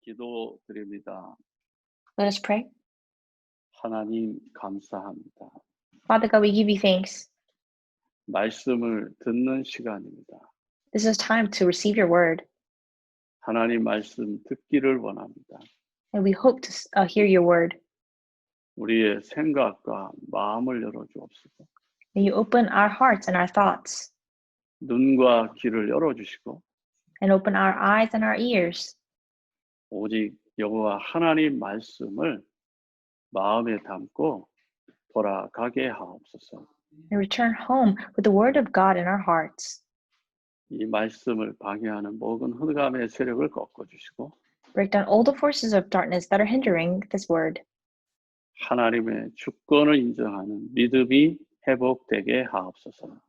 기도드립니다. Let us pray. 하나님 감사합니다. Father God, we give you thanks. 말씀을 듣는 시간입니다. This is time to receive your word, 하나님 말씀 듣기를 원합니다. and we hope to hear your word. 우리의 생각과 마음을 열어주옵소서. May you open our hearts and our thoughts, 눈과 귀를 열어주시고 and open our eyes and our ears, 오직 여호와 하나님 말씀을 마음에 담고 돌아가게 하옵소서. and return home with the word of God in our hearts. 이 말씀을 방해하는 모든 흑암의 세력을 꺾어주시고 Break down all the forces of darkness that are hindering this word, 하나님의 주권을 인정하는 믿음이 회복되게 하옵소서.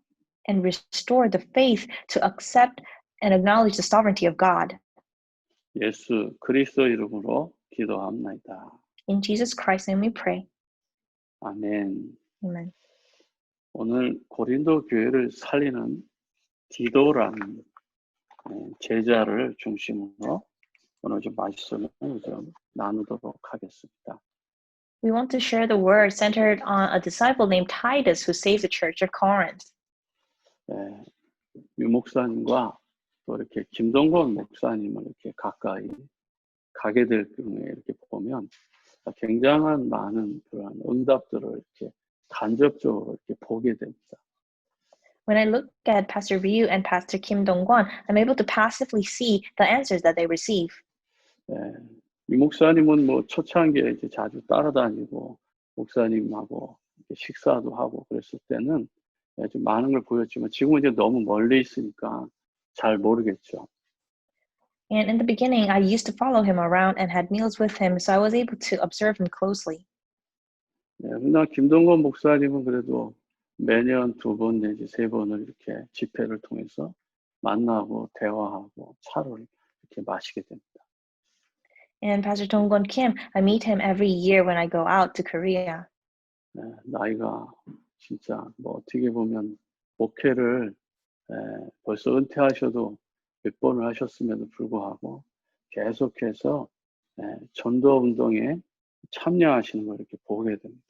and restore the faith to accept and acknowledge the sovereignty of God. 예수 그리스도 이름으로 기도합니다. In Jesus Christ's name we pray. 아멘. Amen. 오늘 고린도 교회를 살리는 디도라는 제자를 중심으로 오늘 좀 말씀을 좀 나누도록 하겠습니다. We want to share the word centered on a disciple named Titus who saved the church of Corinth. 유 목사님과 또 이렇게 김동건 목사님을 이렇게 가까이 가게 될 경우에 이렇게 보면 굉장한 많은 그런 응답들을 이렇게 간접적으로 이렇게 보게 됩니다. When I look at Pastor Ryu and Pastor Kim Dong-kwon, I'm able to passively see the answers that they receive. 유 목사님은 뭐 초창기에 이제 자주 따라다니고 목사님하고 이렇게 식사도 하고 그랬을 때는 좀 많은 걸 보였지만 지금은 이제 너무 멀리 있으니까 잘 모르겠죠. And in the beginning, I used to follow him around and had meals with him, so I was able to observe him closely. 그러나 김동건 목사님은 그래도 매년 2번 내지 3번을 이렇게 집회를 통해서 만나고 대화하고 차를 이렇게 마시게 됩니다. And Pastor Dong-kwon Kim, I meet him every year when I go out to Korea. 나이가 진짜 뭐 어떻게 보면 목회를 벌써 은퇴하셔도 몇 번을 하셨음에도 불구하고 계속해서 전도 운동에 참여하시는 걸 이렇게 보게 됩니다.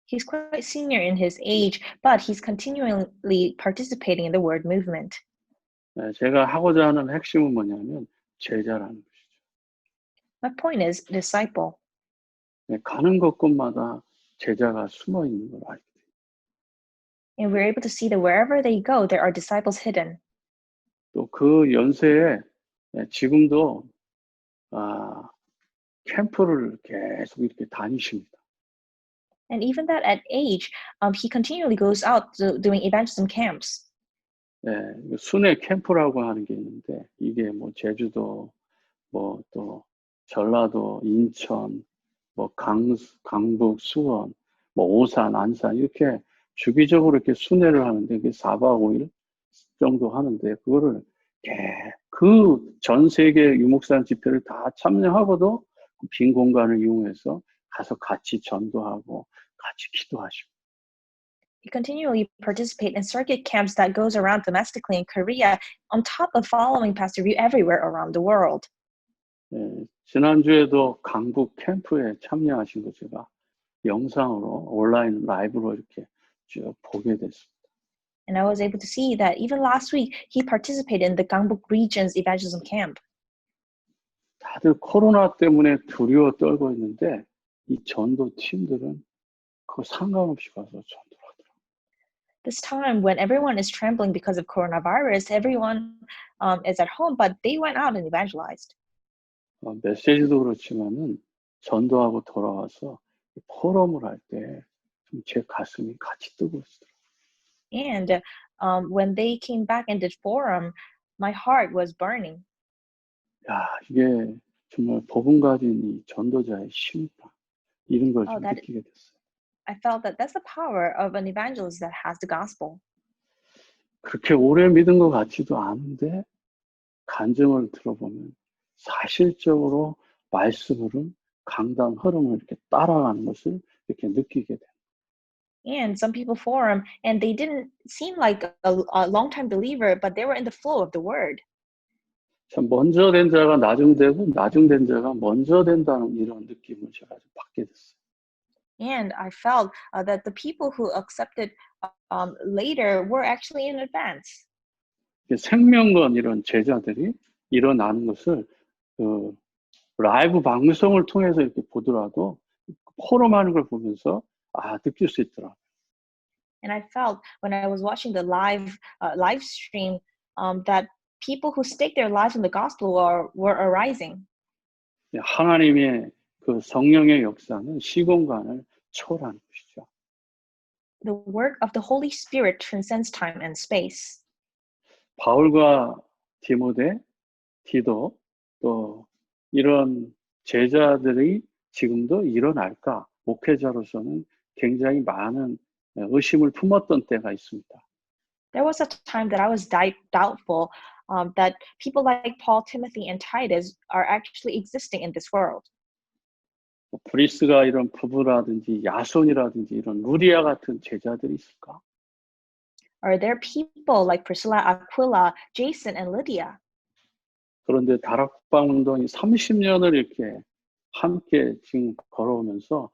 He's quite senior in his age, but he's continually participating in the word movement. 제가 하고자 하는 핵심은 뭐냐면 제자라는 것이죠. My point is disciple. 가는 곳곳마다 제자가 숨어 있는 걸 알게 돼요. And we're able to see that wherever they go, there are disciples hidden. 또 그 연세에 지금도 캠프를 계속 이렇게 다니십니다. And even that at age, he continually goes out doing evangelism camps. 순회 캠프라고 하는 게 있는데 이게 뭐 제주도, 뭐 또 전라도, 인천, 뭐 강북, 수원, 뭐 오산, 안산 이렇게 주기적으로 이렇게 순회를 하는데 그게 4박 5일 정도 하는데 그거를 그 전 세계 유목산 집회를 다 참여하고도 빈 공간을 이용해서 가서 같이 전도하고 같이 기도하시고. He continually participate in circuit camps that goes around domestically in Korea, on top of following Pastor Ryu everywhere around the world. 지난주에도 강북 캠프에 참여하신 거 제가 영상으로 온라인 라이브로 이렇게 쭉 보게 됐습니다. And I was able to see that even last week, he participated in the Gangbuk region's evangelism camp. 다들 코로나 때문에 두려워 떨고 있는데 이 전도 팀들은 그거 상관없이 가서 전도를 하더라고요. This time when everyone is trembling because of coronavirus, everyone is at home, but they went out and evangelized. 메시지도 그렇지만은 전도하고 돌아와서 포럼을 할 때 좀 제 가슴이 같이 뜨고 있어요. And when they came back and did forum, my heart was burning. 야, 이게 정말 복음 가진 이 전도자의 힘이다. 이런 걸 좀 느끼게 됐어요. I felt that that's the power of an evangelist that has the gospel. 그렇게 오래 믿은 것 같지도 않은데 간증을 들어보면 사실적으로 말씀으로는 강단 흐름을 이렇게 따라가는 것을 이렇게 느끼게 돼요. And some people forum, and they didn't seem like a long-time believer, but they were in the flow of the word. 참 먼저 된 자가 나중되고 나중된 자가 먼저 된다는 이런 느낌을 제가 좀 받게 됐어요. And I felt that the people who accepted later were actually in advance. 생명건 이런 제자들이 일어나는 것을 그 라이브 방송을 통해서 이렇게 보더라도 포럼하는 걸 보면서 느낄 수 있더라고요. And I felt when I was watching the live stream that people who stake their lives in the gospel were arising. 하나님의 그 성령의 역사는 시공간을 초월하는 것이죠. The work of the Holy Spirit transcends time and space. 바울과 디모데, 디도 또 이런 제자들이 지금도 일어날까? 목회자로서는 굉장히 많은 의심을 품었던 때가 있습니다. There was a time that I was doubtful that people like Paul, Timothy, and Titus are actually existing in this world. 브리스가 이런 부부라든지 야손이라든지 이런 루리아 같은 제자들이 있을까? Are there people like Priscilla, Aquila, Jason, and Lydia? 그런데 다락방 운동이 30년을 이렇게 함께 지금 걸어오면서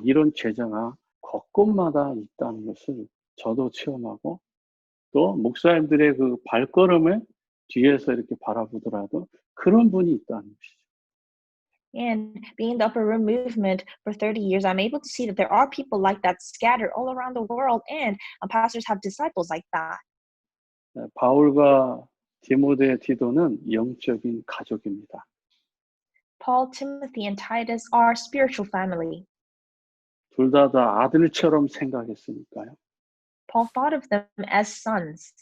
이런 제자가 곳곳마다 있다는 것을 저도 체험하고 또 목사님들의 그 발걸음을 뒤에서 이렇게 바라보더라도 그런 분이 있다는 것이죠. And being in the upper room movement for 30 years, I'm able to see that there are people like that scattered all around the world, and pastors have disciples like that. 바울과 디모데, 디도는 영적인 가족입니다. Paul, Timothy, and Titus are spiritual family. 둘 다 아들처럼 생각했으니까요. Paul thought of them as sons.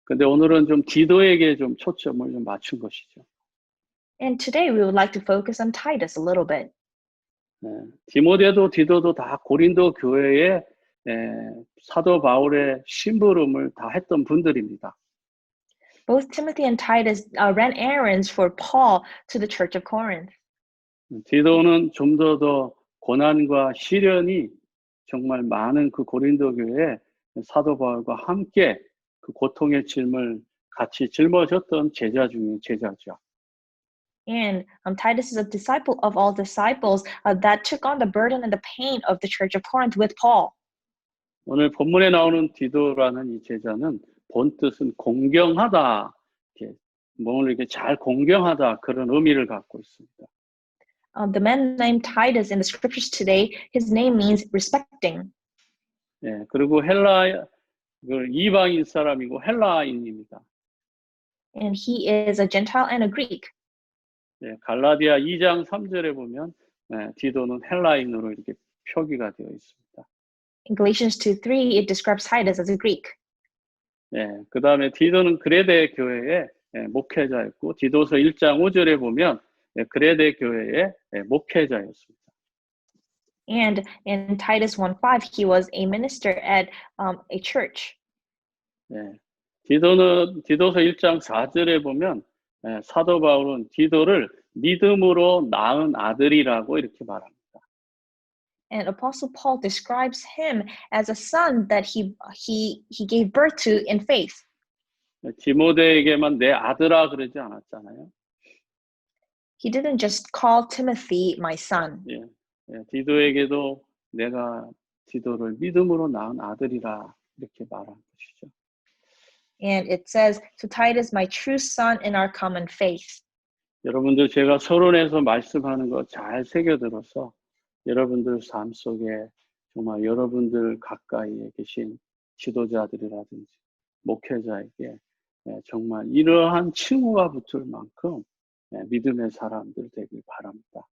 근데 오늘은 좀 디도에게 좀 초점을 좀 맞춘 것이죠. And today we would like to focus on Titus a little bit. 디모데도 디도도 다 고린도 교회에 사도 바울의 심부름을 다 했던 분들입니다. Both Timothy and Titus ran errands for Paul to the church of Corinth. 디도는 좀 더 고난과 시련이 정말 많은 그 고린도 교회에 사도 바울과 함께 그 고통의 짐을 같이 짊어졌던 제자 중에 제자죠. And Titus is a disciple of all disciples that took on the burden and the pain of the church of Corinth with Paul. 오늘 본문에 나오는 디도라는 이 제자는 본 뜻은 공경하다, 이렇게 몸을 이렇게 잘 공경하다 그런 의미를 갖고 있습니다. The man named Titus in the scriptures today, his name means respecting. 그리고 이방인 사람이고 헬라인입니다. And he is a Gentile and a Greek. 갈라디아 2장 3절에 보면 디도는 헬라인으로 이렇게 표기가 되어 있습니다. In Galatians 2:3, it describes Titus as a Greek. 그 다음에 디도는 그레데 교회의 목회자였고 디도서 1장 5절에 보면 그레데 교회의 목회자였습니다. And in Titus 1:5, he was a minister at a church. 디도서 1장 4절에 보면 사도 바울은 디도를 믿음으로 낳은 아들이라고 이렇게 말합니다. And Apostle Paul describes him as a son that he gave birth to in faith. 디모데에게만 내 아들아 그러지 않았잖아요. He didn't just call Timothy my son. 디도에게도 내가 디도를 믿음으로 낳은 아들이라 이렇게 말한 것이죠. And it says, to Titus, my true son in our common faith. 여러분들 제가 서론에서 말씀하는 거 잘 새겨들어서 여러분들 삶 속에 정말 여러분들 가까이에 계신 지도자들이라든지 목회자에게 정말 이러한 칭호가 붙을 만큼 믿음의 사람들 되길 바랍니다.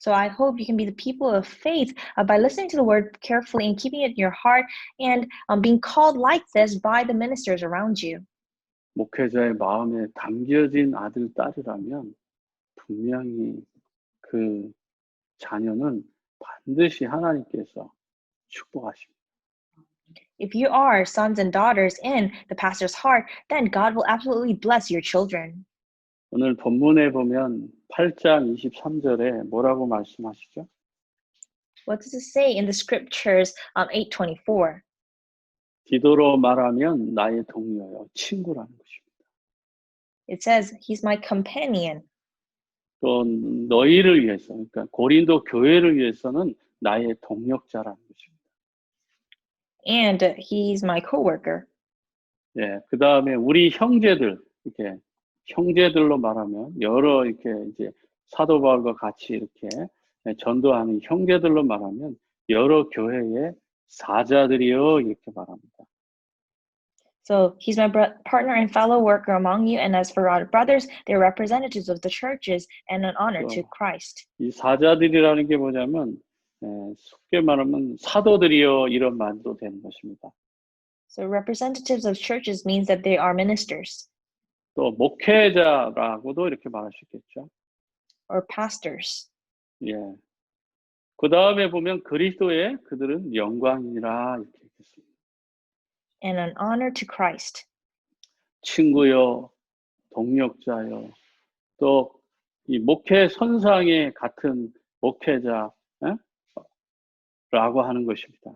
So I hope you can be the people of faith by listening to the word carefully and keeping it in your heart and being called like this by the ministers around you. 목회자의 마음에 담겨진 아들, 딸이라면 분명히 그 자녀는 반드시 하나님께서 축복하십니다. If you are sons and daughters in the pastor's heart, then God will absolutely bless your children. 오늘 본문에 보면 8장 23절에 뭐라고 말씀하시죠? What does it say in the scriptures 8:24? 디도로 말하면 나의 동료요, 친구라는 것입니다. It says, He's my companion. 또 너희를 위해서, 그러니까 고린도 교회를 위해서는 나의 동역자라는 것입니다. And He's my co-worker. 예, 그 다음에 우리 형제들, 이렇게 형제들로 말하면 여러 이렇게 이제 사도 바울과 같이 이렇게 전도하는 형제들로 말하면 여러 교회의 사자들이요 이렇게 말합니다. So He's my partner and fellow worker among you. And as for our brothers, they're representatives of the churches and an honor to Christ. 이 사자들이라는 게 뭐냐면 쉽게 말하면 사도들이요 이런 말도 되는 것입니다. So representatives of churches means that they are ministers. 또 목회자라고도 이렇게 말할 수 있겠죠. Or pastors. 예. 그 다음에 보면 그리스도의 그들은 영광이라 이렇게 했습니다. And an honor to Christ. 친구요, 동력자요, 또 이 목회 선상에 같은 목회자, 라고 하는 것입니다.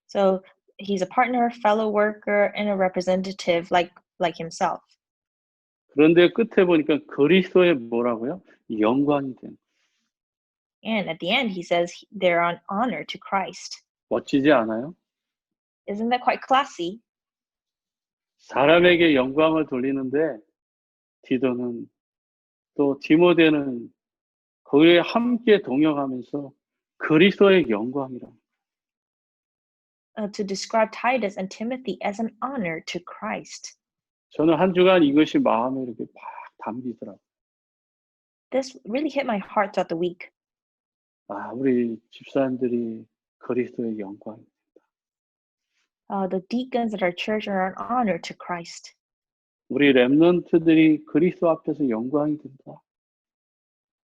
So he's a partner, fellow worker, and a representative like himself. 그런데 끝에 보니까 그리스도의 뭐라고요? 영광이 된. And at the end, he says they're on honor to Christ. 멋지지 않아요? Isn't that quite classy? 사람에게 영광을 돌리는데 디도는 또 디모데는 거기에 함께 동역하면서 그리스도의 영광이라. To describe Titus and Timothy as an honor to Christ. 저는 한 주간 이것이 마음에 이렇게 막 담기더라고요. This really hit my heart throughout the week. 아, 우리 집사님들이 그리스도의 영광입니다. The deacons at our church are an honor to Christ. 우리 렘넌트들이 그리스도 앞에서 영광이 된다.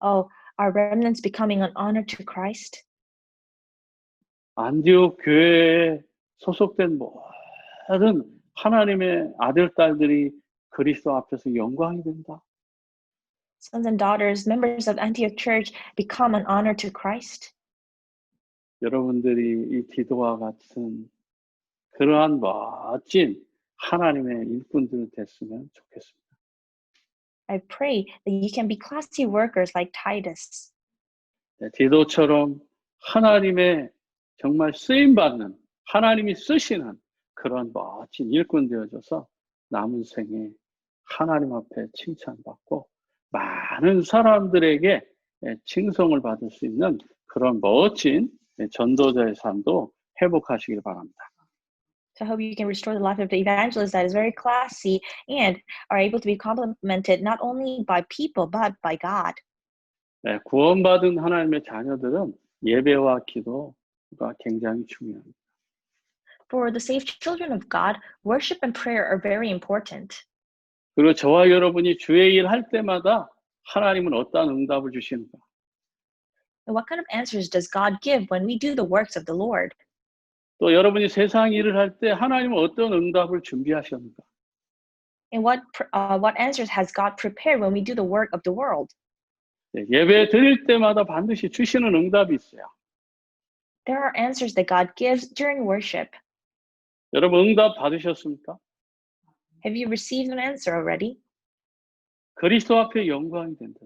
Oh, are remnants becoming an honor to Christ? 안디옥 교회에 소속된 모든 하나님의 아들, 딸들이 그리스도 앞에서 영광이 된다. Sons and daughters, members of Antioch Church, become an honor to Christ. 여러분들이 이 디도와 같은 그러한 멋진 하나님의 일꾼들 됐으면 좋겠습니다. I pray that you can be classy workers like Titus. 네, 디도처럼 하나님의 정말 쓰임받는, 하나님이 쓰시는 그런 멋진 일꾼 되어져서 남은 생에 하나님 앞에 칭찬받고 많은 사람들에게 칭송을 받을 수 있는 그런 멋진 전도자의 삶도 회복하시길 바랍니다. So I hope you can restore the life of the evangelist that is very classy and are able to be complimented not only by people but by God. 네, 구원받은 하나님의 자녀들은 예배와 기도가 굉장히 중요합니다. For the saved children of God, worship and prayer are very important. 그리고 저와 여러분이 주의 일 할 때마다 하나님은 어떠한 응답을 주시는가? And what kind of answers does God give when we do the works of the Lord? 또 여러분이 세상 일을 할 때 하나님은 어떤 응답을 준비하셨는가? And what answers has God prepared when we do the work of the world? 네, 예배 드릴 때마다 반드시 주시는 응답이 있어요. There are answers that God gives during worship. 여러분 응답 받으셨습니까? Have you received an answer already? 그리스도 앞에 영광이 된다.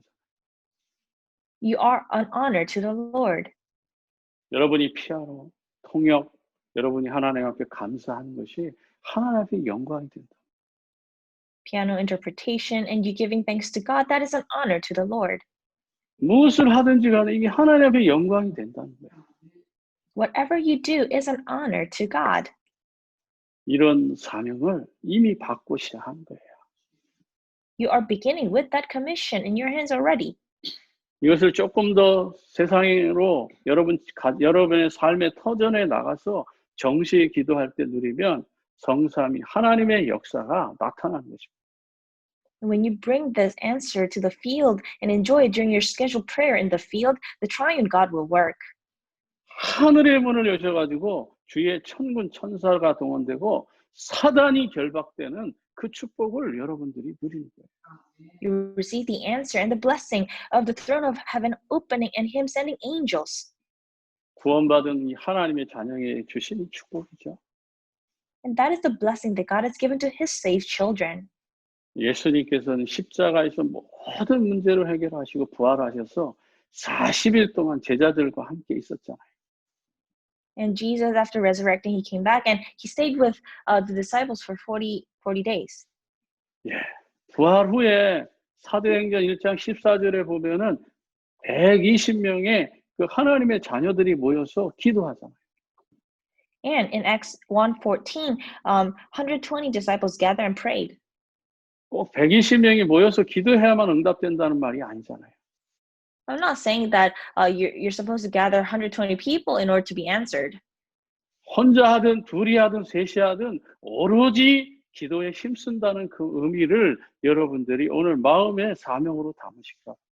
You are an honor to the Lord. 여러분이 피아노, 통역, 여러분이 하나님 앞에 감사하는 것이 하나님 앞에 영광이 된다. Piano interpretation and you giving thanks to God, that is an honor to the Lord. 무엇을 하든지 간에 이게 하나님 앞에 영광이 된다는 거예요. Whatever you do is an honor to God. 이런 사명을 이미 받고 시작한 거예요. You are beginning with that commission in your hands already. 이것을 조금 더 세상으로 여러분의 삶의 터전에 나가서 정시에 기도할 때 누리면 성삼위 하나님의 역사가 나타나는 것입니다. When you bring this answer to the field and enjoy it during your scheduled prayer in the field, the triune God will work. 하늘의 문을 여셔가지고 주의 천군 천사가 동원되고 사단이 결박되는 그 축복을 여러분들이 누리는 거예요. You receive the answer and the blessing of the throne of heaven opening and Him sending angels. 구원받은 이 하나님의 자녀에게 주신 축복이죠. And that is the blessing that God has given to His saved children. 예수님께서는 십자가에서 모든 문제를 해결하시고 부활하셔서 40일 동안 제자들과 함께 있었잖아요. And Jesus, after resurrecting, he came back and he stayed with the disciples for 40 days. 예. 부활 후에 사도행전 1장 14절에 보면은 120명의 그 하나님의 자녀들이 모여서 기도하잖아요. And in Acts 1:14, 120 disciples gathered and prayed. 꼭 120명이 모여서 기도해야만 응답된다는 말이 아니잖아요. I'm not saying that you're supposed to gather 120 people in order to be answered. 혼자 하든 둘이 하든 셋이 하든 오로지 기도에 힘쓴다는 그 의미를 여러분들이 오늘 마음의 사명으로 담으시기 바랍니다.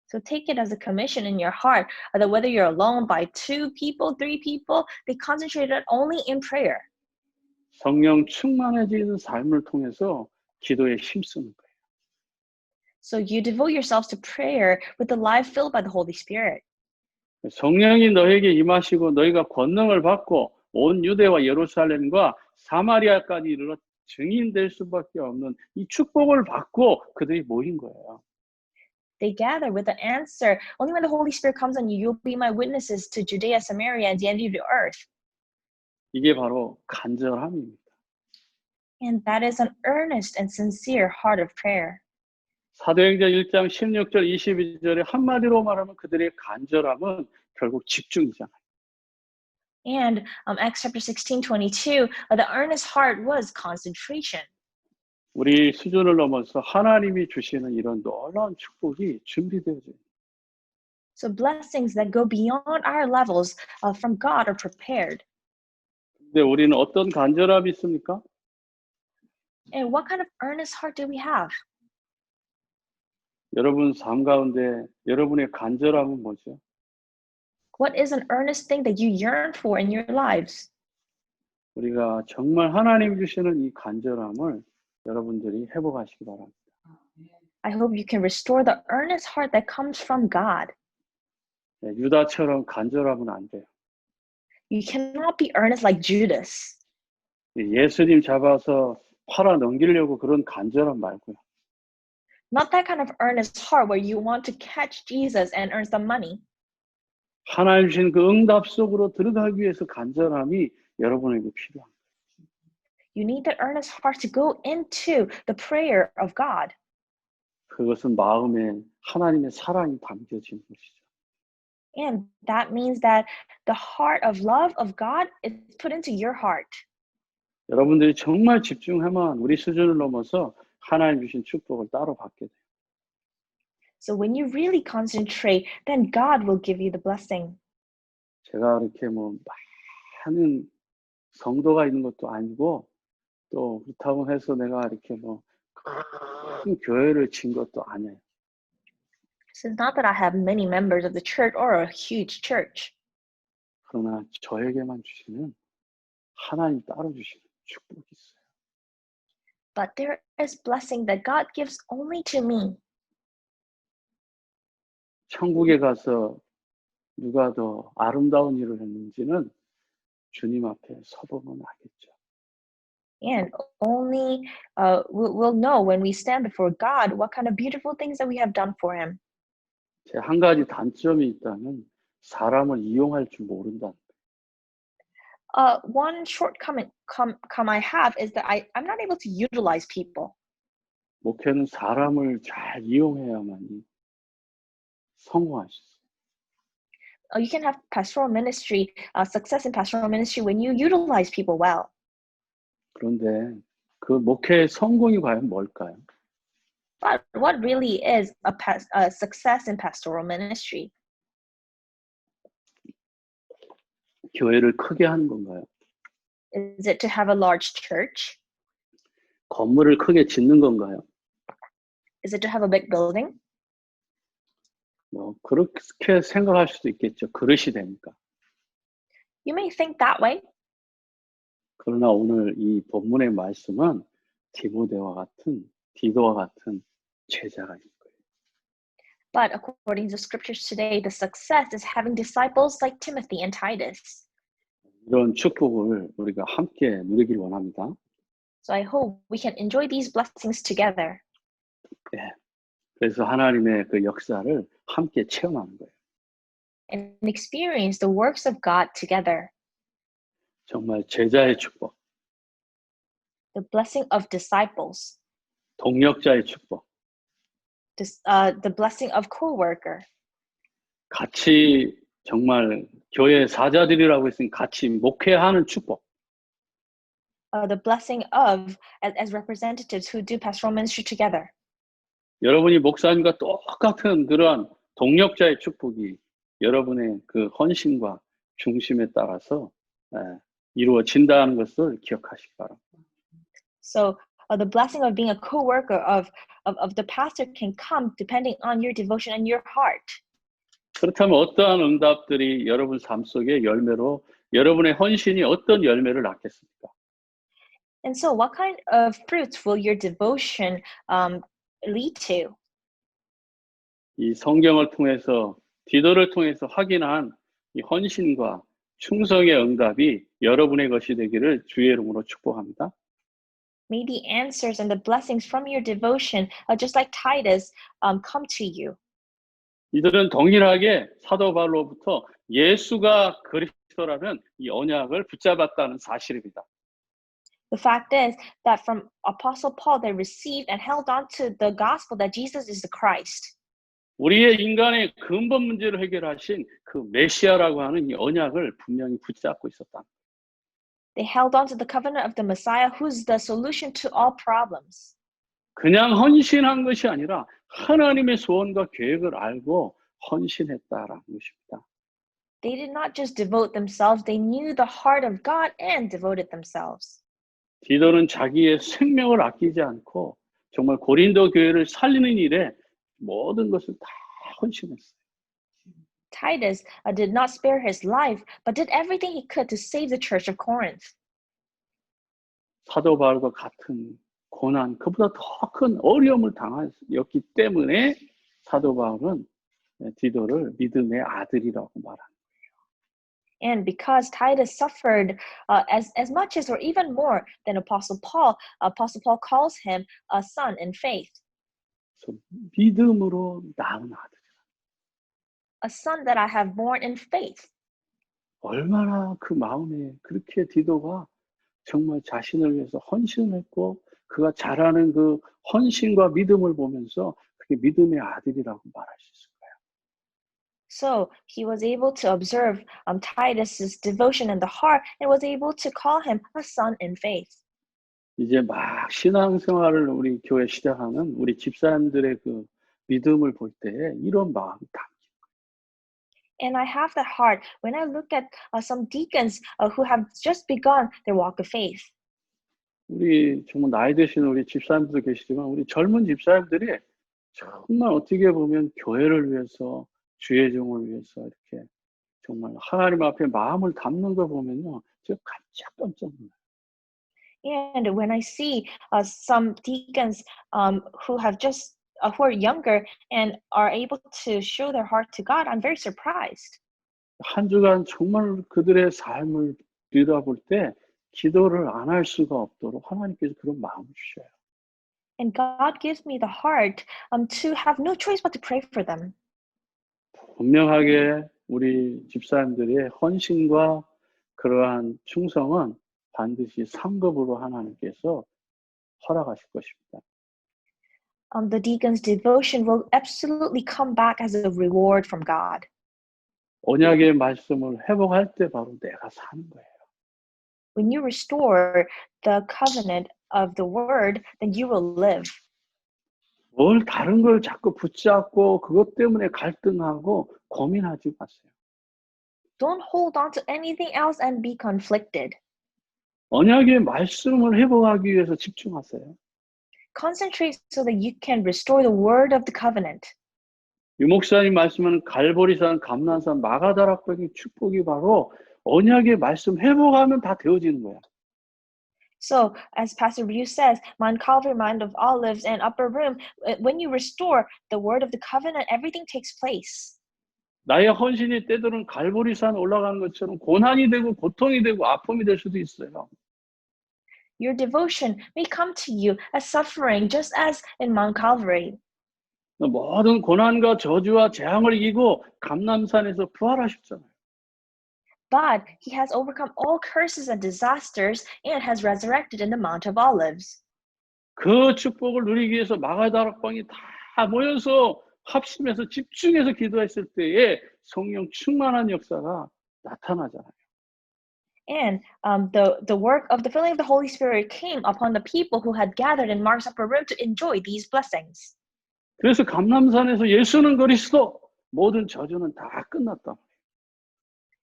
So take it as a commission in your heart that whether you're alone by 2 people, 3 people, they concentrated only in prayer. 성령 충만해지는 삶을 통해서 기도에 힘쓰는 거예요. So you devote yourselves to prayer with the life filled by the Holy Spirit. 성령이 너에게 임하시고 너희가 권능을 받고 온 유대와 예루살렘과 사마리아까지 이르러 증인될 수밖에 없는 이 축복을 받고 그들이 모인 거예요. They gather with the answer, only when the Holy Spirit comes on you, you'll be my witnesses to Judea, Samaria, and the end of the earth. 이게 바로 간절함입니다. And that is an earnest and sincere heart of prayer. 사도행전 1장 16절 22절에 한마디로 말하면 그들의 간절함은 결국 집중이잖아요. And Acts chapter 16:22, the earnest heart was concentration. 우리 수준을 넘어서 하나님이 주시는 이런 놀라운 축복이 준비되어져 있어요. So blessings that go beyond our levels from God are prepared. 근데 우리는 어떤 간절함이 있습니까? And what kind of earnest heart do we have? 여러분 삶 가운데 여러분의 간절함은 뭐죠? What is an earnest thing that you yearn for in your lives? 우리가 정말 하나님 주시는 이 간절함을 여러분들이 회복하시기 바랍니다. I hope you can restore the earnest heart that comes from God. 유다처럼 간절하면 안 돼요. You cannot be earnest like Judas. 예수님 잡아서 팔아 넘기려고 그런 간절함 말고요. Not that kind of earnest heart where you want to catch Jesus and earn some money. 하나님 주신 그 응답 속으로 들어가기 위해서 간절함이 여러분에게 필요합니다. You need that earnest heart to go into the prayer of God. 그것은 마음에 하나님의 사랑이 담겨진 것이죠. And that means that the heart of love of God is put into your heart. 여러분들이 정말 집중하면 우리 수준을 넘어서 하나님 주신 축복을 따로 받게 돼요. So when you really concentrate, then God will give you the blessing. 제가 이렇게 뭐 많은 성도가 있는 것도 아니고 또 그렇다고 해서 내가 이렇게 뭐 큰 교회를 진 것도 아니에요. So it's not that I have many members of the church or a huge church. 그러나 저에게만 주시는 하나님 따로 주시는 축복이 있어요. But there is blessing that God gives only to me. 천국에 가서 누가 더 아름다운 일을 했는지는 주님 앞에 서보면 알겠죠. And only we'll know when we stand before God what kind of beautiful things that we have done for Him. 제 한 가지 단점이 있다면 사람을 이용할 줄 모른다는 거예요. One shortcoming I have is that I'm not able to utilize people. 목회는 사람을 잘 이용해야만이 성공할 수 있어요. You can have pastoral ministry, success in pastoral ministry when you utilize people well. 그런데 그 목회의 성공이 과연 뭘까요? But what really is a success in pastoral ministry? 교회를 크게 하는 건가요? Is it to have a large church? 건물을 크게 짓는 건가요? Is it to have a big building? 뭐 그렇게 생각할 수도 있겠죠. 그릇이 되니까. You may think that way. 그러나 오늘 이 본문의 말씀은 디도와 같은 제자가 있는 거예요. But according to the scriptures today, the success is having disciples like Timothy and Titus. 이런 축복을 우리가 함께 누리길 원합니다. So I hope we can enjoy these blessings together 예. 그래서 하나님의 그 역사를 함께 체험하는 거예요. and experience the works of God together. 정말 제자의 축복, The blessing of disciples, 동역자의 축복, the blessing of co-worker, 같이 정말 교회 사자들이라고 했으니 같이 목회하는 축복. the blessing of as representatives who do pastoral ministry together. 여러분이 목사님과 똑같은 그러한 동역자의 축복이 여러분의 그 헌신과 중심에 따라서 이루어진다는 것을 기억하시기 바랍니다. So the blessing of being a co-worker of the pastor can come depending on your devotion and your heart. 그렇다면 어떠한 응답들이 여러분 삶 속의 열매로 여러분의 헌신이 어떤 열매를 낳겠습니까? And so what kind of fruits will your devotion lead to? 이 성경을 통해서 디도를 통해서 확인한 이 헌신과 충성의 응답이 여러분의 것이 되기를 주의 이름으로 축복합니다. May the answers and the blessings from your devotion, just like Titus, come to you. 이들은 동일하게 사도 바울로부터 예수가 그리스도라는 이 언약을 붙잡았다는 사실입니다. The fact is that from Apostle Paul, they received and held on to the gospel that Jesus is the Christ. 우리의 인간의 근본 문제를 해결하신 그 메시아라고 하는 이 언약을 분명히 붙잡고 있었다. They held on to the covenant of the Messiah, who's the solution to all problems. 그냥 헌신한 것이 아니라 하나님의 소원과 계획을 알고 헌신했다라는 것입니다. They did not just devote themselves, they knew the heart of God and devoted themselves. 디도는 자기의 생명을 아끼지 않고 정말 고린도 교회를 살리는 일에 모든 것을 다 헌신했어요. Titus did not spare his life, but did everything he could to save the church of Corinth. 사도 바울과 같은 고난, 그보다 더 큰 어려움을 당하였기 때문에 사도 바울은 디도를 믿음의 아들이라고 말합니다. And because Titus suffered as much as or even more than Apostle Paul calls him a son in faith. 그래서 믿음으로 낳은 아들. A son that I have born in faith. 얼마나 그 마음에 그렇게 디도가 정말 자신을 위해서 헌신을 했고 그가 잘하는 그 헌신과 믿음을 보면서 그게 믿음의 아들이라고 말할 수 있을 거예요. So he was able to observe Titus's devotion in the heart and was able to call him a son in faith. 이제 막 신앙생활을 우리 교회 시작하는 우리 집사님들의 그 믿음을 볼 때 이런 마음이 담겨요. And I have that heart when I look at some deacons who have just begun their walk of faith. 우리 정말 나이 드신 우리 집사님들도 계시지만 우리 젊은 집사님들이 정말 어떻게 보면 교회를 위해서 주의 종을 위해서 이렇게 정말 하나님 앞에 마음을 담는 거 보면요, 제가 깜짝 놀라요. And when I see some deacons who are younger and are able to show their heart to God, I'm very surprised. 한 주간 정말 그들의 삶을 들여다볼 때 기도를 안 할 수가 없도록 하나님께서 그런 마음을 주셔요. And God gives me the heart to have no choice but to pray for them. 분명하게 우리 집사님들의 헌신과 그러한 충성은 반드시 상급으로 하나님께서 허락하실 것입니다. The deacon's devotion will absolutely come back as a reward from God. 언약의 말씀을 회복할 때 바로 내가 사는 거예요. When you restore the covenant of the word, then you will live. 뭘 다른 걸 자꾸 붙잡고 그것 때문에 갈등하고 고민하지 마세요. Don't hold on to anything else and be conflicted. 언약의 말씀을 회복하기 위해서 집중하세요. Concentrate so that you can restore the word of the covenant. 유 목사님 말씀하는 갈보리산, 감난산, 마가다락방의 축복이 바로 언약의 말씀 회복하면 다 되어지는 거야. So, as Pastor Ryu says, Mount Calvary, Mount of Olives, and Upper Room, when you restore the word of the covenant, everything takes place. 나의 헌신이 때로는 갈보리산 올라가는 것처럼 고난이 되고 고통이 되고 아픔이 될 수도 있어요. Your devotion may come to you as suffering, just as in Mount Calvary. 모든 고난과 저주와 재앙을 이기고 감람산에서 부활하셨잖아요. But he has overcome all curses and disasters and has resurrected in the Mount of Olives. 그 축복을 누리기 위해서 마가다락방이 다 모여서 합심해서 집중해서 기도했을 때에 성령 충만한 역사가 나타나잖아요. And the work of the filling of the Holy Spirit came upon the people who had gathered in Mark's upper room to enjoy these blessings. 그래서 감람산에서 예수는 그리스도, 모든 저주는 다 끝났다.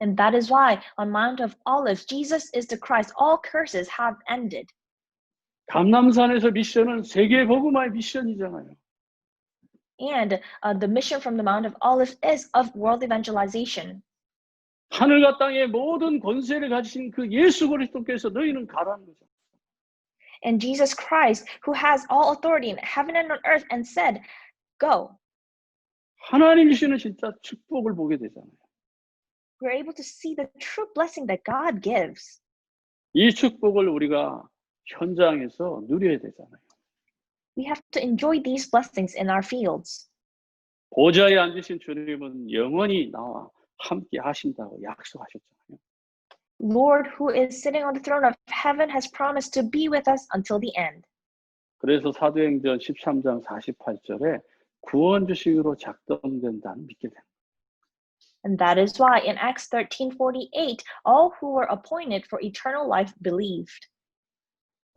And that is why on Mount of Olives, Jesus is the Christ. All curses have ended. 감람산에서 미션은 세계 복음화의 미션이잖아요. And the mission from the Mount of Olives is of world evangelization. 하늘과 땅의 모든 권세를 가지신 그 예수 그리스도께서 너희는 가라는 거죠. And Jesus Christ, who has all authority in heaven and on earth, and said, go. 하나님이 주시는 진짜 축복을 보게 되잖아요. We're able to see the true blessing that God gives. 이 축복을 우리가 현장에서 누려야 되잖아요. We have to enjoy these blessings in our fields. 보좌에 앉으신 주님은 영원히 나와 함께 하신다고 약속하셨잖아요. Lord, who is sitting on the throne of heaven, has promised to be with us until the end. 그래서 사도행전 13장 48절에 구원 주식으로 작동된다는 믿게 됩니다. And that is why in Acts 13:48, all who were appointed for eternal life believed.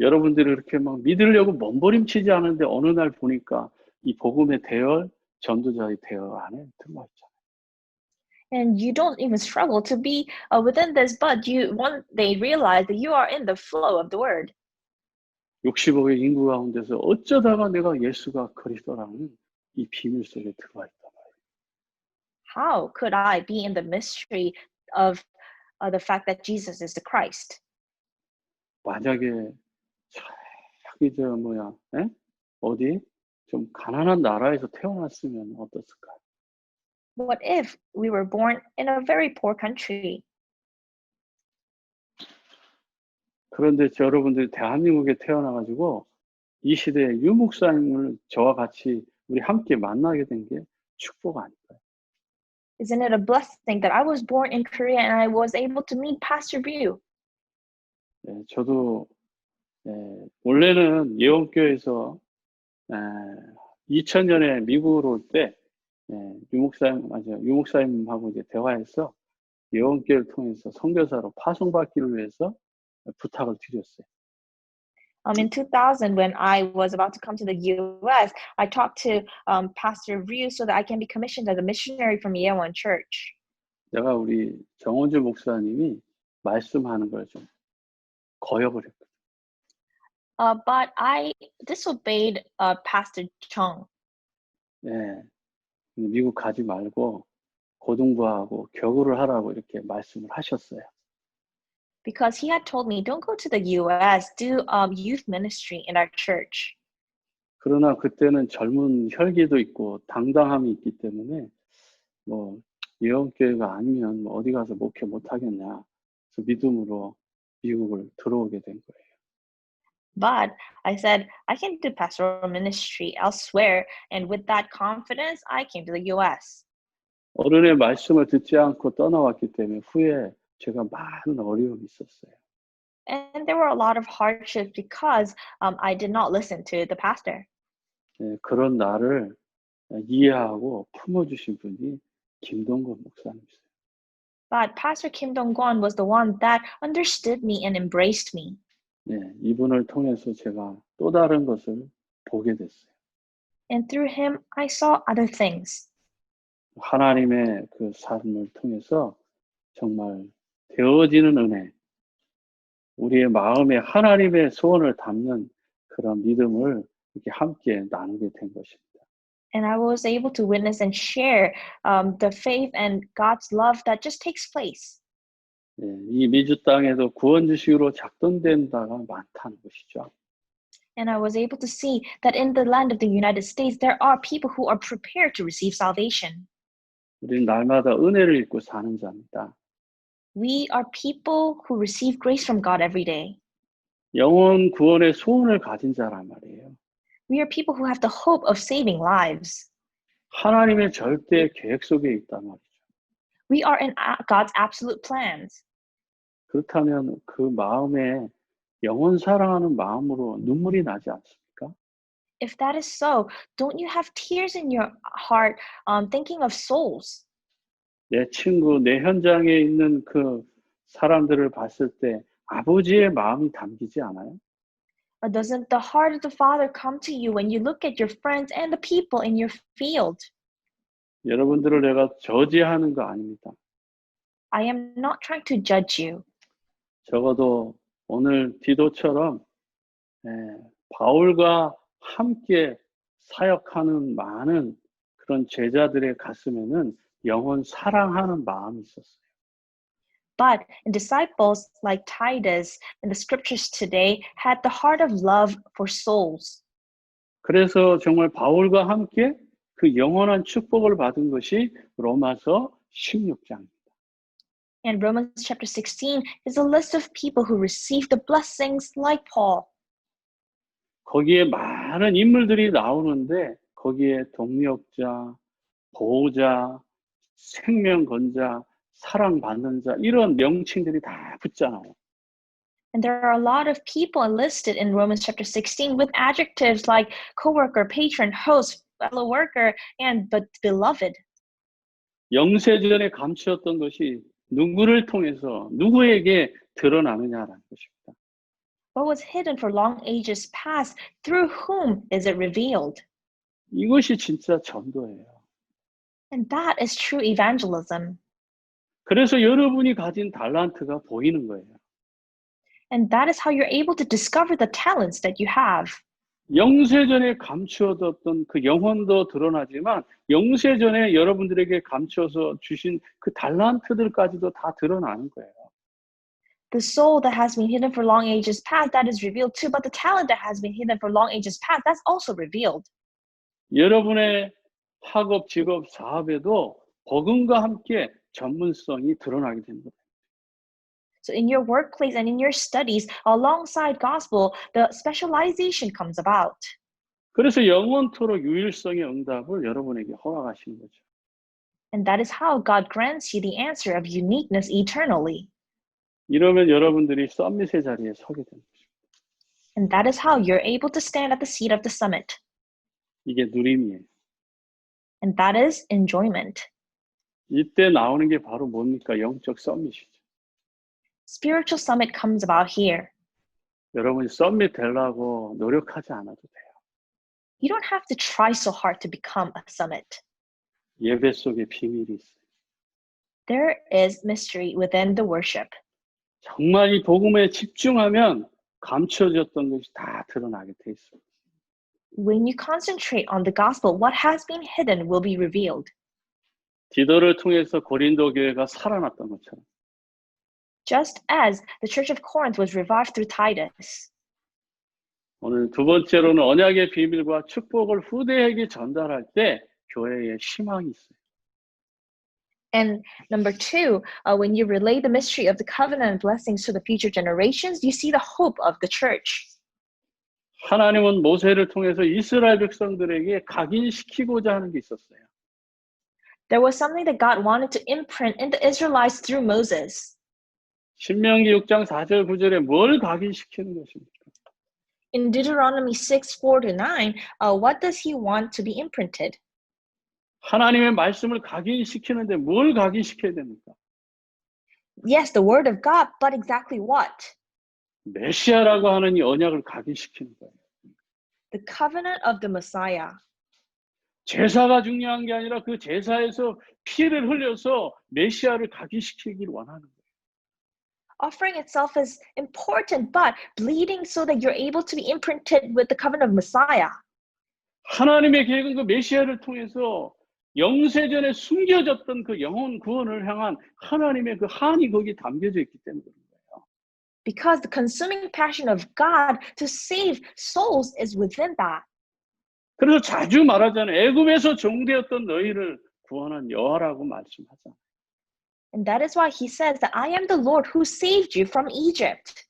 여러분들이 그렇게 막 믿으려고 몸부림치지 않은데 어느 날 보니까 이 복음의 대열, 전도자의 대열 안에 들어와 있잖아요. And you don't even struggle to be within this, but one day realize that you are in the flow of the word. 60억의 인구 가운데서 어쩌다가 내가 예수가 그리스도라는 이 비밀 속에 들어와 있단 말이에요. How could I be in the mystery of the fact that Jesus is the Christ? 만약에 저기 어디 좀 가난한 나라에서 태어났으면 어땠을까요? What if we were born in a very poor country? 그런데 여러분들이 대한민국에 태어나가지고 이 시대에 유 목사님을 저와 같이 우리 함께 만나게 된 게 축복 아닐까요? Isn't it a blessing that I was born in Korea and I was able to meet Pastor Ryu? 예, 저도 원래는 예원교회에서 2000년에 미국으로 올 때 유 목사님하고 이제 대화해서 예원교회를 통해서 선교사로 파송받기를 위해서 부탁을 드렸어요. In 2000, when I was about to come to the U.S., I talked to Pastor Ryu so that I can be commissioned as a missionary from Yeowon Church. 내가 우리 정원주 목사님이 말씀하는 걸 좀 거역을 했거든요. But I disobeyed Pastor Chung. 예, 미국 가지 말고 고등부하고 교구를 하라고 이렇게 말씀을 하셨어요. Because he had told me, don't go to the U.S., do youth ministry in our church. 그러나 그때는 젊은 혈기도 있고 당당함이 있기 때문에 뭐 예원교회가 아니면 어디 가서 목회 못하겠냐. 그래서 믿음으로 미국을 들어오게 된 거예요. But I said, I can do pastoral ministry elsewhere. And with that confidence, I came to the U.S. 어른의 말씀을 듣지 않고 떠나왔기 때문에 후에 제가 많은 어려움이 있었어요. And there were a lot of hardships because I did not listen to the pastor. 예, 그런 나를 이해하고 품어주신 분이 김동건 목사님이세요. But Pastor Kim Dong-gon was the one that understood me and embraced me. 예, 이분을 통해서 제가 또 다른 것을 보게 됐어요. And through him, I saw other things. 하나님의 그 삶을 통해서 정말 되어지는 은혜, 우리의 마음에 하나님의 소원을 담는 그런 믿음을 이렇게 함께 나누게 된 것입니다. And I was able to witness and share the faith and God's love that just takes place. 예, 이 미주 땅에도 구원 주식으로 작동된 바가 많다는 것이죠. And I was able to see that in the land of the United States, there are people who are prepared to receive salvation. 우리는 날마다 은혜를 입고 사는 자입니다. We are people who receive grace from God every day. 영혼 구원의 소원을 가진 자란 말이에요. We are people who have the hope of saving lives. 하나님의 절대 계획 속에 있단 말이죠. We are in God's absolute plans. 그렇다면 그 마음에 영혼 사랑하는 마음으로 눈물이 나지 않습니까? If that is so, don't you have tears in your heart thinking of souls? 내 친구, 내 현장에 있는 그 사람들을 봤을 때 아버지의 마음이 담기지 않아요? Or doesn't the heart of the Father come to you when you look at your friends and the people in your field? 여러분들을 내가 저지하는 거 아닙니다. I am not trying to judge you. 적어도 오늘 디도처럼 바울과 함께 사역하는 많은 그런 제자들의 가슴에는 영혼 사랑하는 마음이 있었어요. But disciples like Titus in the scriptures today had the heart of love for souls. 그래서 정말 바울과 함께 그 영원한 축복을 받은 것이 로마서 16장입니다. And Romans chapter 16 is a list of people who received the blessings like Paul. 거기에 많은 인물들이 나오는데 거기에 동력자, 보호자, 생명건자, 사랑받는 자 이런 명칭들이 다 붙잖아요. And there are a lot of people enlisted in Romans chapter 16 with adjectives like co-worker, patron, host, fellow worker, and but beloved. 영세전에 감추었던 것이 누구를 통해서 누구에게 드러나느냐라는 것입니다. What was hidden for long ages past, through whom is it revealed? 이것이 진짜 전도예요. And that is true evangelism. 그래서 여러분이 가진 달란트가 보이는 거예요. And that is how you're able to discover the talents that you have. 영세전에 감추어뒀던 그 영혼도 드러나지만 영세전에 여러분들에게 감추어서 주신 그 달란트들까지도 다 드러나는 거예요. The soul that has been hidden for long ages past, that is revealed too, but the talent that has been hidden for long ages past, that's also revealed. 여러분의 학업, 직업, 사업에도 복음과 함께 전문성이 드러나게 됩니다. So in your workplace and in your studies, alongside gospel, the specialization comes about. 그래서 영원토록 유일성의 응답을 여러분에게 허락하시는 거죠. And that is how God grants you the answer of uniqueness eternally. 이러면 여러분들이 썸밋의 자리에 서게 됩니다. And that is how you're able to stand at the seat of the summit. 이게 누림이에요. And that is enjoyment. 이때 나오는 게 바로 뭡니까? 영적 썸밋이죠. Spiritual summit comes about here. 여러분이 썸밋 되려고 노력하지 않아도 돼요. You don't have to try so hard to become a summit. 예배 속에 비밀이 있어요. There is mystery within the worship. 정말 이 복음에 집중하면 감춰졌던 것이 다 드러나게 돼 있어요. When you concentrate on the gospel, what has been hidden will be revealed. 디도를 통해서 고린도 교회가 살아났던 것처럼 Just as the church of Corinth was revived through Titus. 오늘 두 번째로는 언약의 비밀과 축복을 후대에게 전달할 때 교회에 희망이 있어요. And number two, when you relay the mystery of the covenant and blessings to the future generations, you see the hope of the church. 하나님은 모세를 통해서 이스라엘 백성들에게 각인시키고자 하는 게 있었어요. There was something that God wanted to imprint in the Israelites through Moses. 신명기 6장 4절 9절에 뭘 각인시키는 것입니까? In Deuteronomy 6:4-9, what does he want to be imprinted? 하나님의 말씀을 각인시키는데 뭘 각인시켜야 됩니까? Yes, the word of God, but exactly what? 메시아라고 하는 이 언약을 각인시키는 거예요. The covenant of the Messiah. 제사가 중요한 게 아니라 그 제사에서 피를 흘려서 메시아를 각인시키길 원하는 거예요. Offering itself is important, but bleeding so that you're able to be imprinted with the covenant of Messiah. 하나님의 계획은 그 메시아를 통해서 영세전에 숨겨졌던 그 영혼 구원을 향한 하나님의 그 한이 거기 담겨져 있기 때문에 그런 거예요. Because the consuming passion of God to save souls is within that. 그래서 자주 말하잖아요. 애굽에서 종되었던 너희를 구원한 여호와라고 말씀하잖아요. And that is why he says that I am the Lord who saved you from Egypt.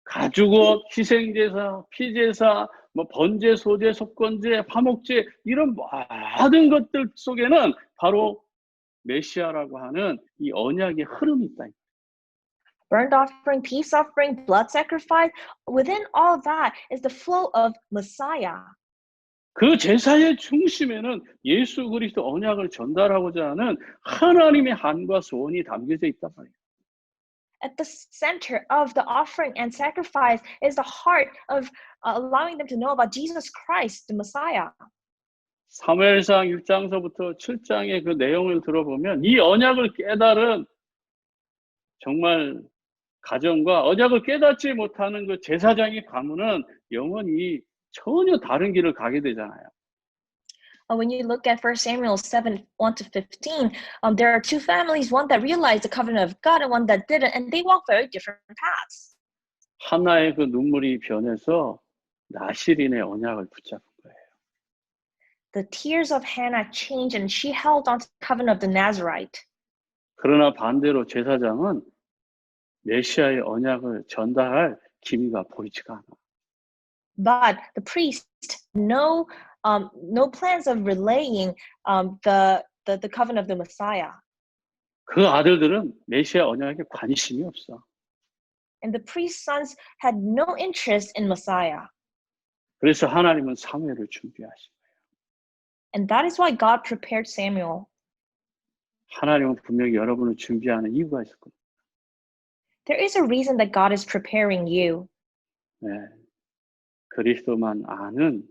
가축옷, 희생제사, 피제사, 뭐 번제, 소제, 속건제, 화목제 이런 모든 것들 속에는 바로 메시아라고 하는 이 언약의 흐름이 있다. Burnt offering, peace offering, blood sacrifice. Within all that is the flow of Messiah. 그 제사의 중심에는 예수 그리스도 언약을 전달하고자 하는 하나님의 한과 소원이 담겨져 있단 말이에요. At the center of the offering and sacrifice is the heart of allowing them to know about Jesus Christ, the Messiah. 사무엘상 6장서부터 7장의 그 내용을 들어보면 이 언약을 깨달은 정말 가정과 언약을 깨닫지 못하는 그 제사장의 가문은 영원히 전혀 다른 길을 가게 되잖아요. When you look at 1 Samuel 7, 1 to 15, there are two families, one that realized the covenant of God and one that didn't, and they walk very different paths. 하나의 그 눈물이 변해서 나실인의 언약을 붙잡은 거예요. The tears of Hannah changed and she held on to the covenant of the Nazarite. 그러나 반대로 제사장은 메시아의 언약을 전달할 기미가 보이지가 않아. But the priest, no plans of relaying the covenant of the Messiah. 그 아들들은 메시아 언약에 관심이 없어. And the priest's sons had no interest in Messiah. 그래서 하나님은 사무엘을 준비하신 거예요. And that is why God prepared Samuel. 하나님은 분명히 여러분을 준비하는 이유가 있을 겁니다. There is a reason that God is preparing you. 네, 그리스도만 아는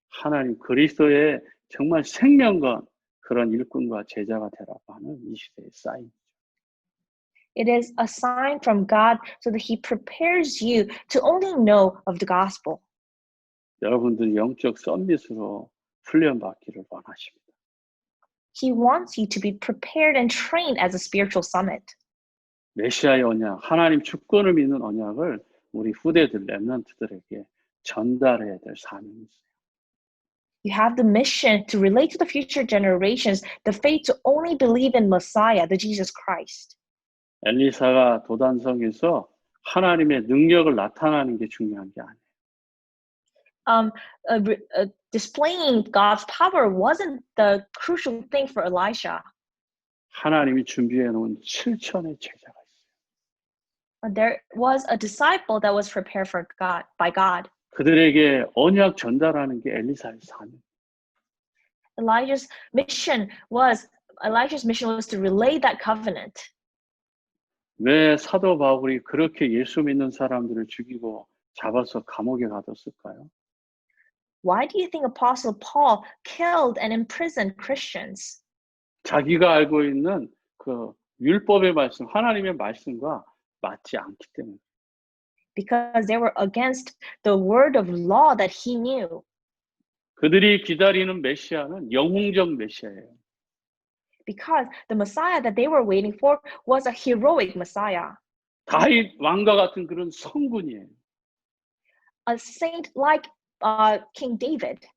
하나님 그리스도의 정말 생명과 그런 일꾼과 제자가 되라고 하는 이 시대의 사인. It is a sign from God so that He prepares you to only know of the gospel. 여러분들 영적 썸밋으로 훈련받기를 원하십니다. He wants you to be prepared and trained as a spiritual summit. 메시아의 언약, 하나님 주권을 믿는 언약을 우리 후대들, 렘넌트들에게 전달해야 될 사명이 있어요. You have the mission to relate to the future generations the faith to only believe in Messiah, the Jesus Christ. 엘리사가 도단성에서 하나님의 능력을 나타나는 게 중요한 게 아니에요. Displaying God's power wasn't the crucial thing for Elisha. 하나님이 준비해 놓은 7천의 제자가 있어요. There was a disciple that was prepared for God by God. 그들에게 언약 전달하는 게 엘리사의 사명. Elijah's mission was to relay that covenant. 왜 사도 바울이 그렇게 예수 믿는 사람들을 죽이고 잡아서 감옥에 가뒀을까요? Why do you think Apostle Paul killed and imprisoned Christians? 자기가 알고 있는 그 율법의 말씀, 하나님의 말씀과 맞지 않기 때문에. Because they were against the word of law that he knew. 그들이 기다리는 메시아는 영웅적 메시아예요. Because the Messiah that they were waiting for was a heroic Messiah. 다윗 왕과 같은 그런 성군이에요. A saint like King David.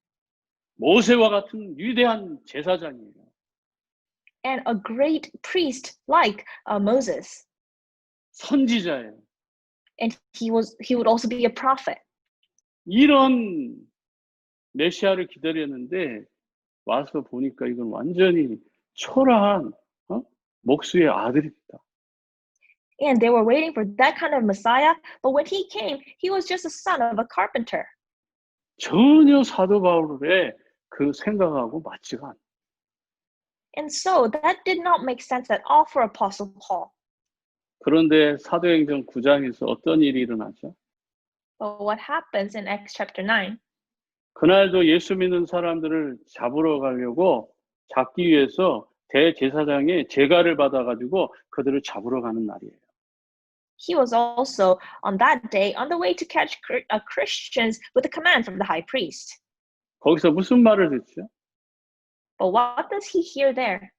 모세와 같은 위대한 제사장이에요. And a great priest like Moses. 선지자예요. And he would also be a prophet. 이런 메시아를 기다렸는데 와서 보니까 이건 완전히 초라한 목수의 아들입니다. And they were waiting for that kind of Messiah, but when he came, he was just a son of a carpenter. 전혀 사도 바울의 그 생각하고 맞지가 않아요. And so that did not make sense at all for Apostle Paul. 그런데 사도행전 9장에서 어떤 일이 일어나죠? But what happens in Acts chapter 9? 그날도 예수 믿는 사람들을 잡으러 가려고 잡기 위해서 대제사장의 제가를 받아가지고 그들을 잡으러 가는 날이에요. He was also on that day on the way to catch Christians with a command from the high priest. 거기서 무슨 말을 듣죠? But what does he hear there?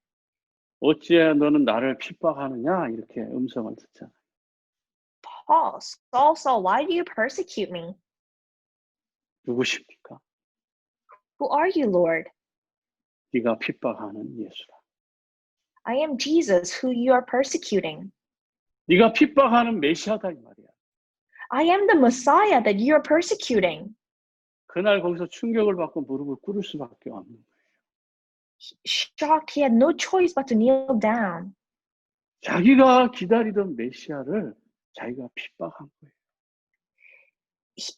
어찌해 너는 나를 핍박하느냐 이렇게 음성을 듣잖아요. Paul, Saul, why do you persecute me? 누구십니까? Who are you, Lord? 네가 핍박하는 예수라. I am Jesus, who you are persecuting. 네가 핍박하는 메시아다 이 말이야. I am the Messiah that you are persecuting. 그날 거기서 충격을 받고 무릎을 꿇을 수밖에 없는 거예요. Shocked, he had no choice but to kneel down. 자기가 기다리던 메시아를 자기가 핍박한 거예요.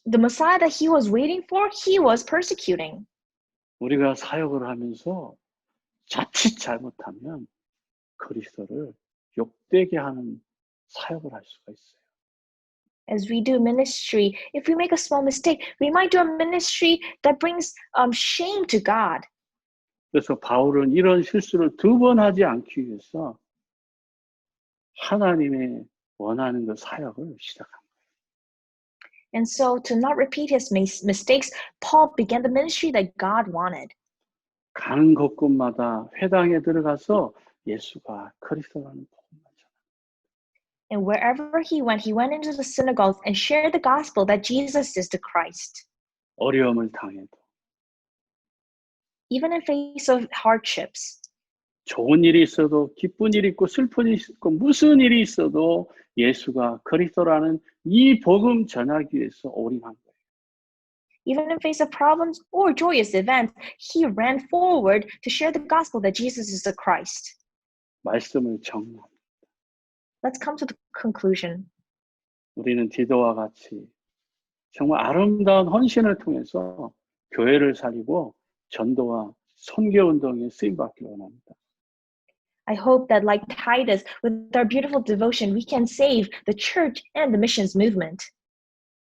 The Messiah that he was waiting for, he was persecuting. 우리가 사역을 하면서 자칫 잘못하면 그리스도를 욕되게 하는 사역을 할 수가 있어요. As we do ministry, if we make a small mistake, we might do a ministry that brings shame to God. 그래서 바울은 이런 실수를 2번 하지 않기 위해서 하나님의 원하는 그 사역을 시작합니다. And so, to not repeat his mistakes, Paul began the ministry that God wanted. 가는 곳곳마다 회당에 들어가서 예수가 그리스도라는 복음을 전합니다. And wherever he went into the synagogues and shared the gospel that Jesus is the Christ. 어려움을 당해도 Even in face of hardships. 좋은 일이 있어도 기쁜 일이 있고 슬픈 일이 있고 무슨 일이 있어도 예수가 그리스도라는 이 복음 전하기 위해서 올인한 거예요. Even in face of problems or joyous events, he ran forward to share the gospel that Jesus is the Christ. 말씀을 정리합니다. Let's come to the conclusion. 우리는 디도와 같이 정말 아름다운 헌신을 통해서 교회를 살리고 전도와 선교운동에 쓰임받기를 원합니다. I hope that like Titus, with our beautiful devotion, we can save the church and the missions movement.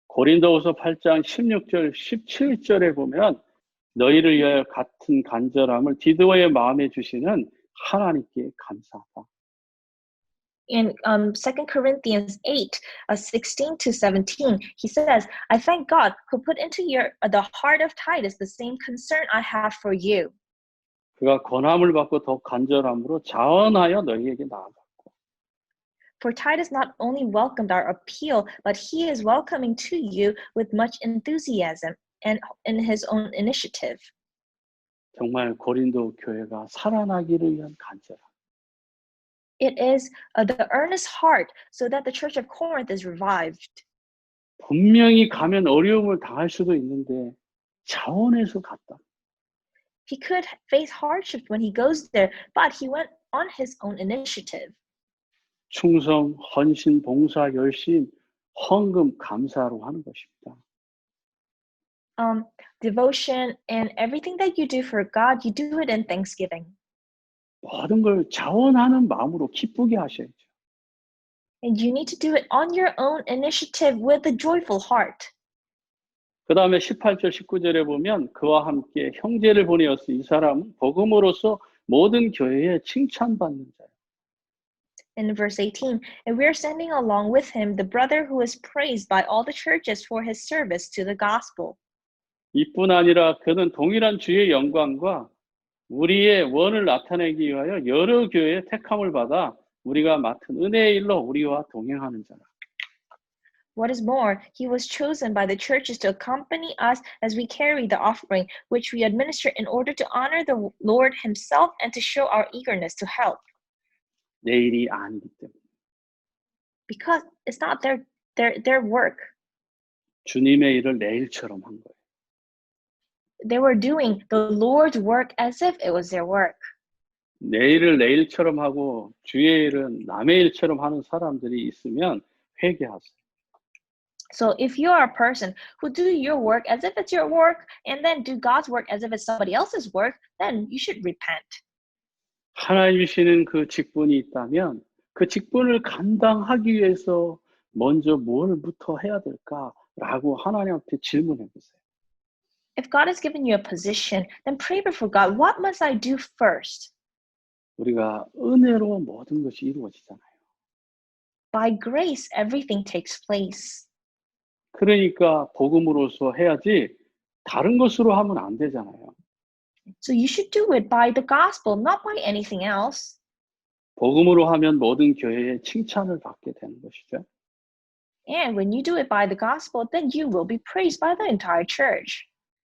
고린도후서 8장 16절, 17절에 보면 너희를 위하여 같은 간절함을 디도의 마음에 주시는 하나님께 감사하다. In 2 Corinthians 8, 16 to 17, he says, I thank God who put into the heart of Titus the same concern I have for you. 그가 권함을 받고 더욱 간절함으로 자원하여 너희에게 나아갔고. For Titus not only welcomed our appeal, but he is welcoming to you with much enthusiasm and in his own initiative. 정말 고린도 교회가 살아나기를 위한 간절함. It is the earnest heart so that the church of Corinth is revived. 분명히 가면 어려움을 당할 수도 있는데 자원해서 갔다. He could face hardships when he goes there, but he went on his own initiative. 충성, 헌신, 봉사, 열심, 헌금, 감사로 하는 것입니다. Devotion and everything that you do for God, you do it in thanksgiving. 모든 걸 자원하는 마음으로 기쁘게 하셔야죠. And you need to do it on your own initiative with a joyful heart. 그 다음에 18절, 19절에 보면 그와 함께 형제를 보내었으니 이 사람은 복음으로서 모든 교회에 칭찬받는 자예요. In verse 18, and we are sending along with him the brother who is praised by all the churches for his service to the gospel. 이뿐 아니라 그는 동일한 주의 영광과 우리의 원을 나타내기 위하여 여러 교회의 택함을 받아 우리가 맡은 은혜의 일로 우리와 동행하는 자라. What is more, he was chosen by the churches to accompany us as we carry the offering, which we administer in order to honor the Lord himself and to show our eagerness to help. 내 일이 아니기 때문에. Because it's not their work. 주님의 일을 내 일처럼 한 거예요. They were doing the Lord's work as if it was their work. 내 일을 내 일처럼 하고 주의 일은 남의 일처럼 하는 사람들이 있으면 회개하세요. So if you are a person who do your work as if it's your work and then do God's work as if it's somebody else's work, then you should repent. 하나님 주시는 그 직분이 있다면 그 직분을 감당하기 위해서 먼저 뭘부터 해야 될까라고 하나님한테 질문해 보세요. If God has given you a position, then pray before God, what must I do first? 우리가 은혜로 모든 것이 이루어지잖아요. By grace, everything takes place. 그러니까 복음으로서 해야지 다른 것으로 하면 안 되잖아요. So you should do it by the gospel, not by anything else. 복음으로 하면 모든 교회에 칭찬을 받게 되는 것이죠. And when you do it by the gospel, then you will be praised by the entire church.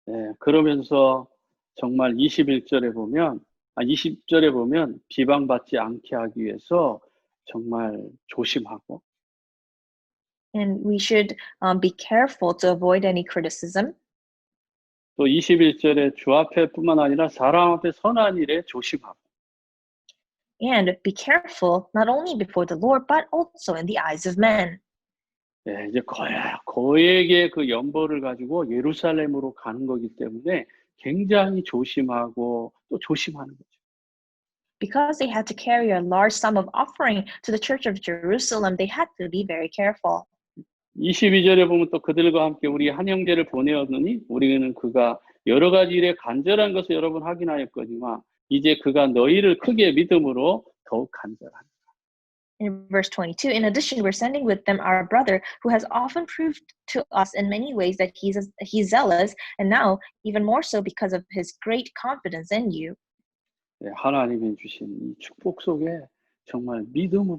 네, 그러면서 정말 20절에 보면 비방받지 않게 하기 위해서 정말 조심하고 And we should be careful to avoid any criticism. 또 21절에 주 앞에뿐만 아니라 사람 앞에 선한 일에 조심하고. And be careful not only before the Lord, but also in the eyes of men. 네, 이제 거액의 그 연보를 가지고 예루살렘으로 가는 거기 때문에 굉장히 조심하고 또 조심하는 거죠. Because they had to carry a large sum of offering to the church of Jerusalem, they had to be very careful. 22절에 보면 또 그들과 함께 우리 한 형제를 보내었느니 우리는 그가 여러 가지 일에 간절한 것을 여러 번 확인하였거니와 이제 그가 너희를 크게 믿음으로 더욱 간절하다. In verse 22, in addition, we're sending with them our brother who has often proved to us in many ways that he's zealous, and now even more so because of his great confidence in you. 네, 하나님이 주신 이 축복 속에 정말 믿음으로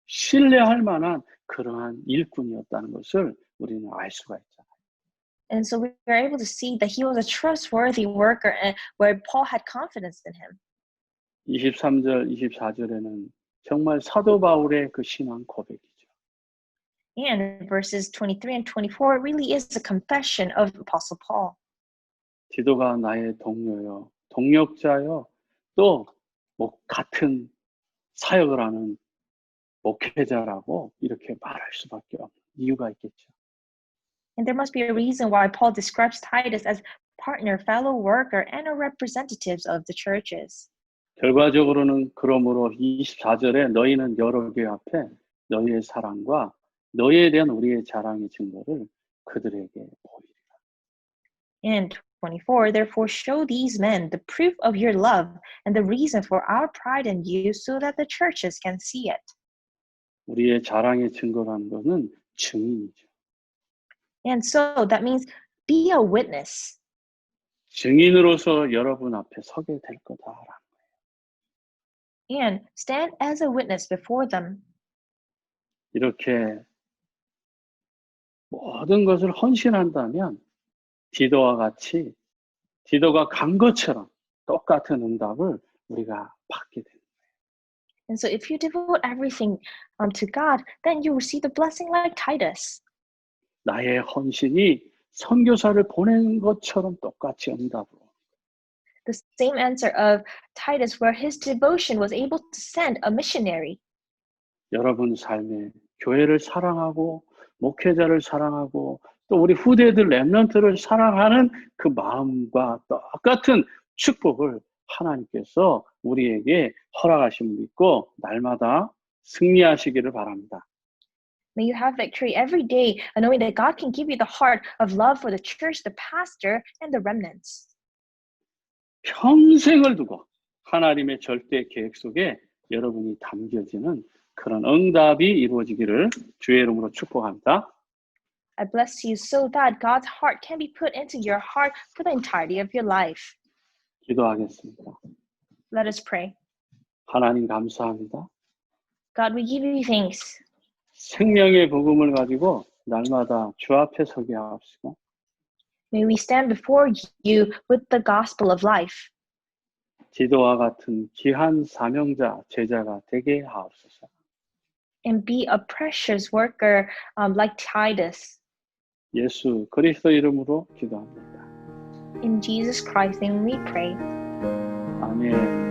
신뢰할 만한 그러한 일꾼이었다는 것을 우리는 알 수가 있잖아요. And so we were able to see that he was a trustworthy worker, and where Paul had confidence in him. 23절, 24절에는 정말 사도 바울의 그 신앙 고백이죠. And verses 23 and 24 really is a confession of Apostle Paul. 디도가 나의 동료요, 동역자요, 또 뭐 같은 사역을 하는 목회자라고 이렇게 말할 수밖에 없는 이유가 있겠죠. And there must be a reason why Paul describes Titus as partner, fellow worker, and a representatives of the churches. 결과적으로는 그러므로 24절에 너희는 여러 교회 앞에 너희의 사랑과 너희에 대한 우리의 자랑의 증거를 그들에게 보이리라. And 24, therefore show these men the proof of your love and the reason for our pride in you so that the churches can see it. 우리의 자랑의 증거라는 것은 증인이죠. And so that means be a witness. 증인으로서 여러분 앞에 서게 될 거다라는 거예요. And stand as a witness before them. 이렇게 모든 것을 헌신한다면 디도와 같이 디도가 간 것처럼 똑같은 응답을 우리가 받게 됩니다. And so if you devote everything to God, then you receive the blessing like Titus. 나의 헌신이 선교사를 보내는 것처럼 똑같이 응답으로. The same answer of Titus, where his devotion was able to send a missionary. 여러분 삶에 교회를 사랑하고 목회자를 사랑하고 또 우리 후대들 렘넌트를 사랑하는 그 마음과 똑같은 축복을 하나님께서 우리에게 허락하심을 믿고 날마다 승리하시기를 바랍니다. May you have victory every day, knowing that God can give you the heart of love for the church, the pastor, and the remnants. 평생을 두고 하나님의 절대 계획 속에 여러분이 담겨지는 그런 응답이 이루어지기를 주의 이름으로 축복합니다. I bless you so that God's heart can be put into your heart for the entirety of your life. 기도하겠습니다. Let us pray. 하나님 감사합니다. God, we give you thanks. 생명의 복음을 가지고 날마다 주 앞에 서게 하옵시고 May we stand before you with the gospel of life. 디도와 같은 귀한 사명자, 제자가 되게 하옵소서. And be a precious worker like Titus. 예수 그리스도 이름으로 기도합니다. In Jesus Christ's name we pray. 아멘.